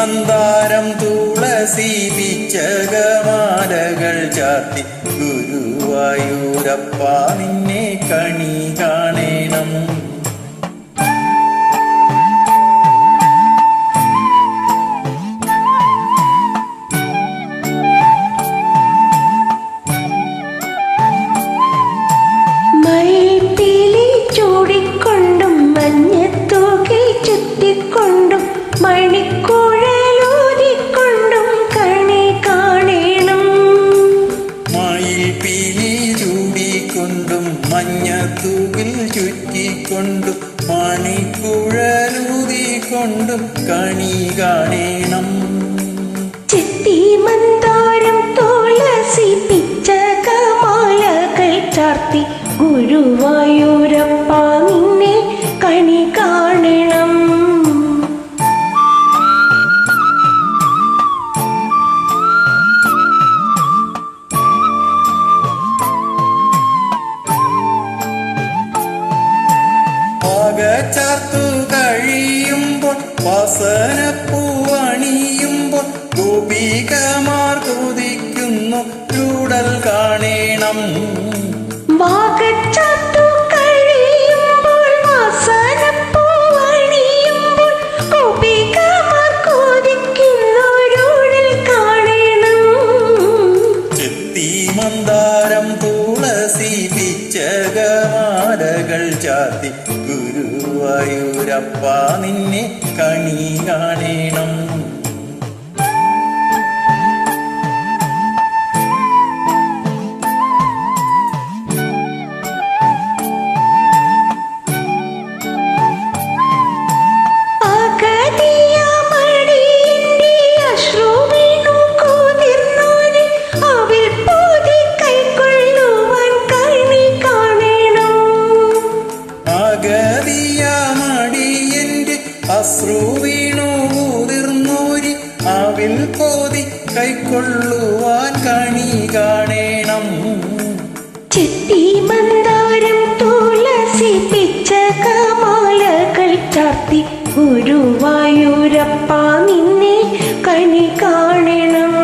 മന്ദാരം തുളസി പിച്ചകമാലകൾ ചാർത്തി ഗുരുവായൂരപ്പ നിന്നെ കണി കാണണം. മണിക്കുഴലൂതിക്കൊണ്ടും കണി കാണണം. മയിൽപ്പീലി ചൂടിക്കൊണ്ടും മഞ്ഞത്തൂകിൽ ചുറ്റിക്കൊണ്ടും മണിക്കുഴലൂതിക്കൊണ്ടും കണി കാണണം. ചെത്തി മന്ദാരം തുളസി പിച്ചകമാലകൾ ചാർത്തി ഗുരുവായൂരപ്പ നിന്നെ കണി കാണണം. ചാർത്തു കഴിയുമ്പോൾ വാസനപ്പൂവണിയുമ്പോൾ ഗോപികമാർ കൊതിക്കുന്നു ചൂടൽ കാണണം. വാഗച്ചാർത്തു കഴിയുമ്പോൾ വാസനപ്പൂവണിയുമ്പോൾ ഗോപികമാർ കൊതിക്കുന്നു ചൂടൽ കാണണം. ചെത്തി മന്ദാരം തുളസി പിച്ചകമാലകൾ ചാർത്തി ഗുരുവായൂരപ്പ നിന്നെ കണി കാണണം. അശ്രു വീണു ഊതിർന്നൂരി അവിൽ കോതി കൈക്കൊള്ളുവാൻ കണി കാണണം. ചെത്തി മന്ദാരം തുളസി പിച്ചകമാലകൾ ചാർത്തി ഗുരുവായൂരപ്പ നിന്നെ കണി കാണണം.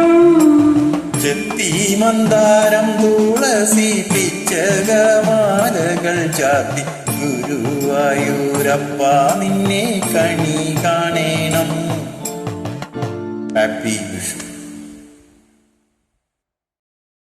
ചെത്തി മന്ദാരം തുളസി പിച്ചകമാലകൾ ചാർത്തി ഗുരുവായൂരപ്പ നിന്നെ കണി കാണണം. ഹാപ്പി വിഷു.